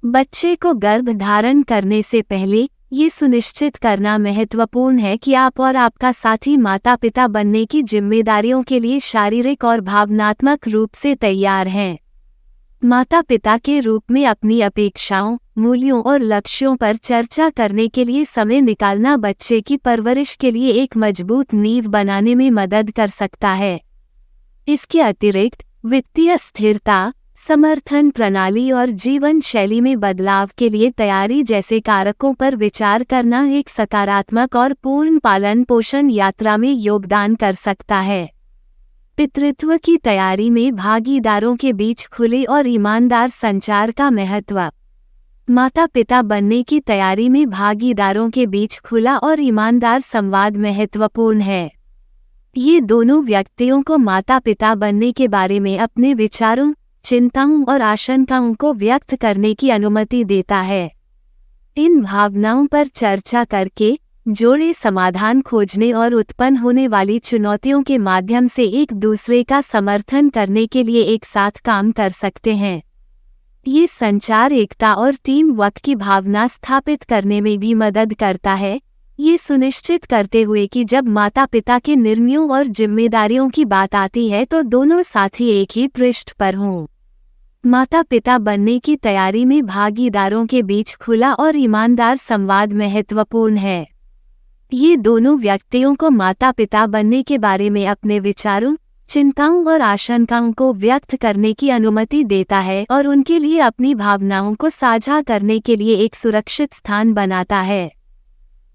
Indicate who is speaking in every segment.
Speaker 1: बच्चे को गर्भ धारण करने से पहले ये सुनिश्चित करना महत्वपूर्ण है कि आप और आपका साथी माता पिता बनने की जिम्मेदारियों के लिए शारीरिक और भावनात्मक रूप से तैयार हैं। माता पिता के रूप में अपनी अपेक्षाओं, मूल्यों और लक्ष्यों पर चर्चा करने के लिए समय निकालना बच्चे की परवरिश के लिए एक मजबूत नींव बनाने में मदद कर सकता है। इसके अतिरिक्त वित्तीय स्थिरता, समर्थन प्रणाली और जीवन शैली में बदलाव के लिए तैयारी जैसे कारकों पर विचार करना एक सकारात्मक और पूर्ण पालन पोषण यात्रा में योगदान कर सकता है। पितृत्व की तैयारी में भागीदारों के बीच खुले और ईमानदार संचार का महत्व। माता पिता बनने की तैयारी में भागीदारों के बीच खुला और ईमानदार संवाद महत्वपूर्ण है। ये दोनों व्यक्तियों को माता पिता बनने के बारे में अपने विचारों, चिंताओं और आशंकाओं को व्यक्त करने की अनुमति देता है। इन भावनाओं पर चर्चा करके जोड़े समाधान खोजने और उत्पन्न होने वाली चुनौतियों के माध्यम से एक दूसरे का समर्थन करने के लिए एक साथ काम कर सकते हैं। ये संचार एकता और टीम वर्क की भावना स्थापित करने में भी मदद करता है, ये सुनिश्चित करते हुए कि जब माता पिता के निर्णयों और जिम्मेदारियों की बात आती है तो दोनों साथी एक ही पृष्ठ पर हों। माता पिता बनने की तैयारी में भागीदारों के बीच खुला और ईमानदार संवाद महत्वपूर्ण है। ये दोनों व्यक्तियों को माता पिता बनने के बारे में अपने विचारों, चिंताओं और आशंकाओं को व्यक्त करने की अनुमति देता है और उनके लिए अपनी भावनाओं को साझा करने के लिए एक सुरक्षित स्थान बनाता है।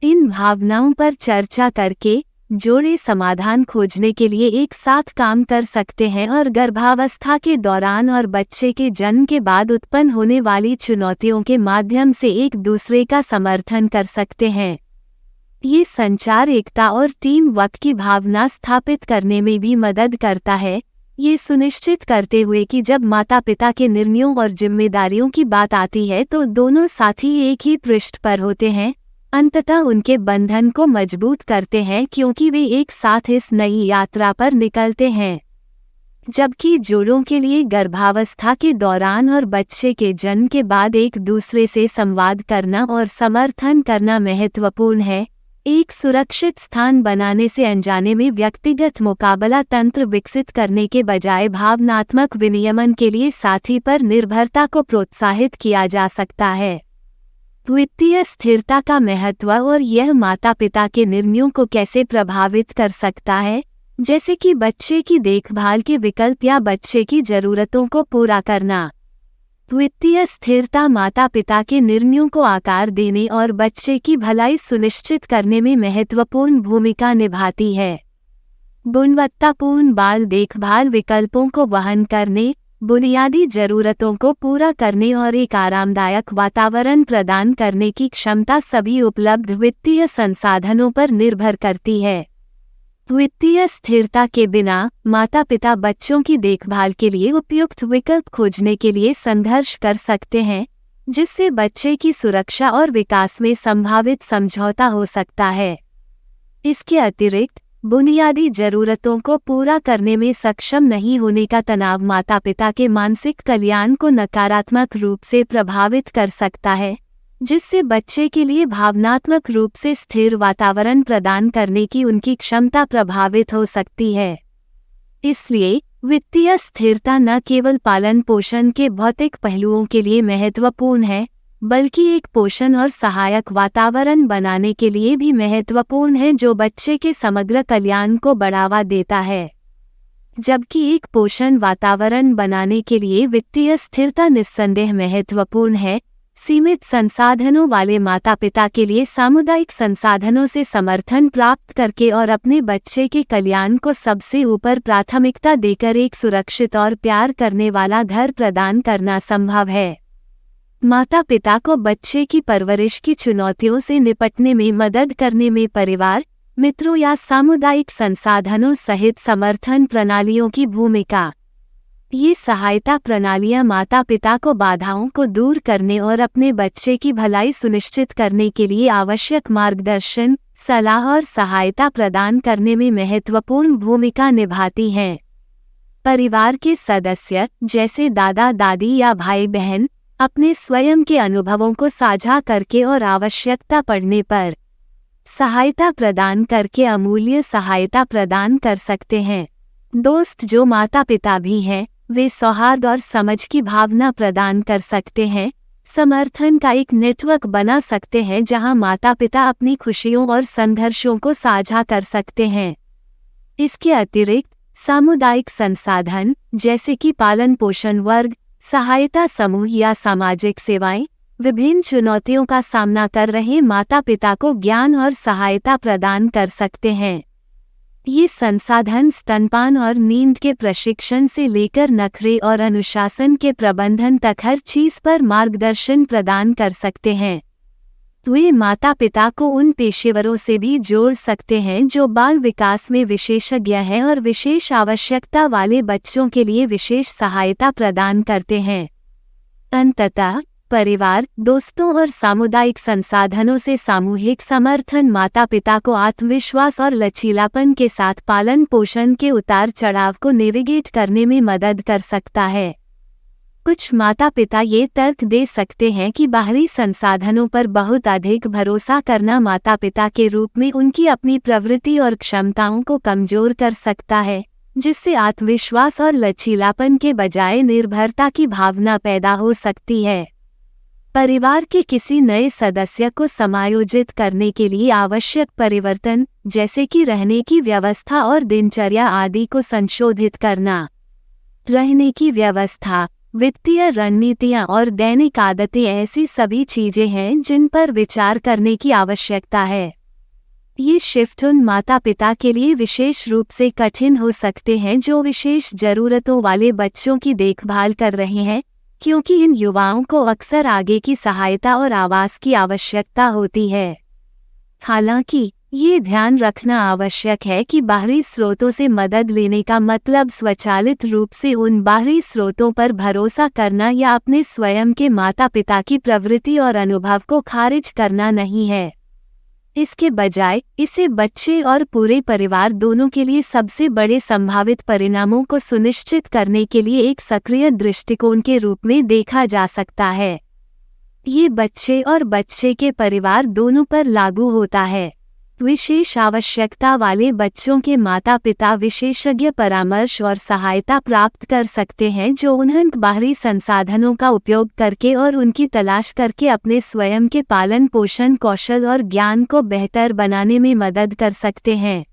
Speaker 1: इन भावनाओं पर चर्चा करके जोड़े समाधान खोजने के लिए एक साथ काम कर सकते हैं और गर्भावस्था के दौरान और बच्चे के जन्म के बाद उत्पन्न होने वाली चुनौतियों के माध्यम से एक दूसरे का समर्थन कर सकते हैं। ये संचार एकता और टीम वर्क की भावना स्थापित करने में भी मदद करता है, ये सुनिश्चित करते हुए कि जब माता पिता के निर्णयों और जिम्मेदारियों की बात आती है तो दोनों साथी एक ही पृष्ठ पर होते हैं, अंततः उनके बंधन को मजबूत करते हैं क्योंकि वे एक साथ इस नई यात्रा पर निकलते हैं। जबकि जोड़ों के लिए गर्भावस्था के दौरान और बच्चे के जन्म के बाद एक दूसरे से संवाद करना और समर्थन करना महत्वपूर्ण है। एक सुरक्षित स्थान बनाने से अनजाने में व्यक्तिगत मुकाबला तंत्र विकसित करने के बजाय भावनात्मक विनियमन के लिए साथी पर निर्भरता को प्रोत्साहित किया जा सकता है। वित्तीय स्थिरता का महत्व और यह माता पिता के निर्णयों को कैसे प्रभावित कर सकता है, जैसे कि बच्चे की देखभाल के विकल्प या बच्चे की जरूरतों को पूरा करना। वित्तीय स्थिरता माता पिता के निर्णयों को आकार देने और बच्चे की भलाई सुनिश्चित करने में महत्वपूर्ण भूमिका निभाती है। गुणवत्तापूर्ण बाल देखभाल विकल्पों को वहन करने, बुनियादी जरूरतों को पूरा करने और एक आरामदायक वातावरण प्रदान करने की क्षमता सभी उपलब्ध वित्तीय संसाधनों पर निर्भर करती है। वित्तीय स्थिरता के बिना माता पिता बच्चों की देखभाल के लिए उपयुक्त विकल्प खोजने के लिए संघर्ष कर सकते हैं, जिससे बच्चे की सुरक्षा और विकास में संभावित समझौता हो सकता है। इसके अतिरिक्त बुनियादी जरूरतों को पूरा करने में सक्षम नहीं होने का तनाव माता पिता के मानसिक कल्याण को नकारात्मक रूप से प्रभावित कर सकता है, जिससे बच्चे के लिए भावनात्मक रूप से स्थिर वातावरण प्रदान करने की उनकी क्षमता प्रभावित हो सकती है। इसलिए वित्तीय स्थिरता न केवल पालन पोषण के भौतिक पहलुओं के लिए महत्वपूर्ण है, बल्कि एक पोषण और सहायक वातावरण बनाने के लिए भी महत्वपूर्ण है जो बच्चे के समग्र कल्याण को बढ़ावा देता है। जबकि एक पोषण वातावरण बनाने के लिए वित्तीय स्थिरता निस्संदेह महत्वपूर्ण है, सीमित संसाधनों वाले माता पिता के लिए सामुदायिक संसाधनों से समर्थन प्राप्त करके और अपने बच्चे के कल्याण को सबसे ऊपर प्राथमिकता देकर एक सुरक्षित और प्यार करने वाला घर प्रदान करना संभव है। माता पिता को बच्चे की परवरिश की चुनौतियों से निपटने में मदद करने में परिवार, मित्रों या सामुदायिक संसाधनों सहित समर्थन प्रणालियों की भूमिका। ये सहायता प्रणालियां माता पिता को बाधाओं को दूर करने और अपने बच्चे की भलाई सुनिश्चित करने के लिए आवश्यक मार्गदर्शन, सलाह और सहायता प्रदान करने में महत्वपूर्ण भूमिका निभाती हैं। परिवार के सदस्य जैसे दादा दादी या भाई बहन अपने स्वयं के अनुभवों को साझा करके और आवश्यकता पड़ने पर सहायता प्रदान करके अमूल्य सहायता प्रदान कर सकते हैं। दोस्त जो माता पिता भी हैं, वे सौहार्द और समझ की भावना प्रदान कर सकते हैं, समर्थन का एक नेटवर्क बना सकते हैं जहां माता पिता अपनी खुशियों और संघर्षों को साझा कर सकते हैं। इसके अतिरिक्त सामुदायिक संसाधन जैसे कि पालन पोषण वर्ग, सहायता समूह या सामाजिक सेवाएं विभिन्न चुनौतियों का सामना कर रहे माता पिता को ज्ञान और सहायता प्रदान कर सकते हैं। ये संसाधन स्तनपान और नींद के प्रशिक्षण से लेकर नखरे और अनुशासन के प्रबंधन तक हर चीज पर मार्गदर्शन प्रदान कर सकते हैं। वे माता पिता को उन पेशेवरों से भी जोड़ सकते हैं जो बाल विकास में विशेषज्ञ हैं और विशेष आवश्यकता वाले बच्चों के लिए विशेष सहायता प्रदान करते हैं। अंततः परिवार, दोस्तों और सामुदायिक संसाधनों से सामूहिक समर्थन माता पिता को आत्मविश्वास और लचीलापन के साथ पालन पोषण के उतार चढ़ाव को नेविगेट करने में मदद कर सकता है। कुछ माता पिता ये तर्क दे सकते हैं कि बाहरी संसाधनों पर बहुत अधिक भरोसा करना माता पिता के रूप में उनकी अपनी प्रवृत्ति और क्षमताओं को कमजोर कर सकता है, जिससे आत्मविश्वास और लचीलापन के बजाय निर्भरता की भावना पैदा हो सकती है। परिवार के किसी नए सदस्य को समायोजित करने के लिए आवश्यक परिवर्तन, जैसे कि रहने की व्यवस्था और दिनचर्या आदि को संशोधित करना। रहने की व्यवस्था, वित्तीय रणनीतियां और दैनिक आदतें ऐसी सभी चीजें हैं जिन पर विचार करने की आवश्यकता है। ये शिफ्ट उन माता पिता के लिए विशेष रूप से कठिन हो सकते हैं जो विशेष जरूरतों वाले बच्चों की देखभाल कर रहे हैं, क्योंकि इन युवाओं को अक्सर आगे की सहायता और आवास की आवश्यकता होती है। हालांकि ये ध्यान रखना आवश्यक है कि बाहरी स्रोतों से मदद लेने का मतलब स्वचालित रूप से उन बाहरी स्रोतों पर भरोसा करना या अपने स्वयं के माता पिता की प्रवृत्ति और अनुभव को खारिज करना नहीं है। इसके बजाय इसे बच्चे और पूरे परिवार दोनों के लिए सबसे बड़े संभावित परिणामों को सुनिश्चित करने के लिए एक सक्रिय दृष्टिकोण के रूप में देखा जा सकता है। ये बच्चे और बच्चे के परिवार दोनों पर लागू होता है। विशेष आवश्यकता वाले बच्चों के माता पिता विशेषज्ञ परामर्श और सहायता प्राप्त कर सकते हैं जो उन्हें बाहरी संसाधनों का उपयोग करके और उनकी तलाश करके अपने स्वयं के पालन पोषण कौशल और ज्ञान को बेहतर बनाने में मदद कर सकते हैं।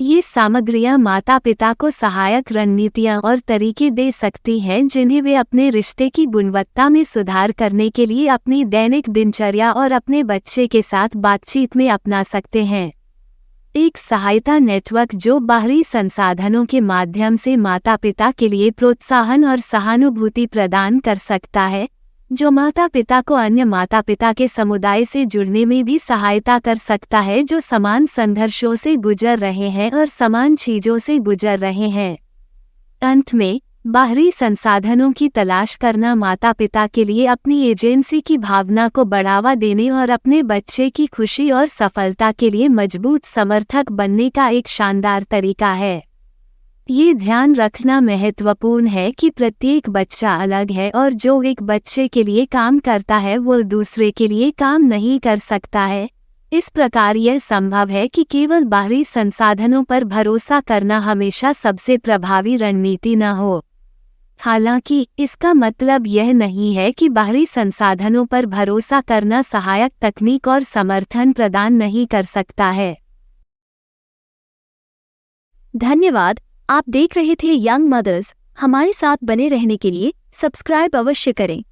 Speaker 1: ये सामग्रियां माता पिता को सहायक रणनीतियां और तरीके दे सकती हैं जिन्हें वे अपने रिश्ते की गुणवत्ता में सुधार करने के लिए अपनी दैनिक दिनचर्या और अपने बच्चे के साथ बातचीत में अपना सकते हैं। एक सहायता नेटवर्क जो बाहरी संसाधनों के माध्यम से माता पिता के लिए प्रोत्साहन और सहानुभूति प्रदान कर सकता है, जो माता पिता को अन्य माता पिता के समुदाय से जुड़ने में भी सहायता कर सकता है जो समान संघर्षों से गुजर रहे हैं और समान चीजों से गुजर रहे हैं। अंत में, बाहरी संसाधनों की तलाश करना माता पिता के लिए अपनी एजेंसी की भावना को बढ़ावा देने और अपने बच्चे की खुशी और सफलता के लिए मजबूत समर्थक बनने का एक शानदार तरीका है। ये ध्यान रखना महत्वपूर्ण है कि प्रत्येक बच्चा अलग है और जो एक बच्चे के लिए काम करता है वो दूसरे के लिए काम नहीं कर सकता है। इस प्रकार यह संभव है कि केवल बाहरी संसाधनों पर भरोसा करना हमेशा सबसे प्रभावी रणनीति न हो। हालांकि इसका मतलब यह नहीं है कि बाहरी संसाधनों पर भरोसा करना सहायक तकनीक और समर्थन प्रदान नहीं कर सकता है।
Speaker 2: धन्यवाद। आप देख रहे थे यंग मदर्स। हमारे साथ बने रहने के लिए सब्सक्राइब अवश्य करें।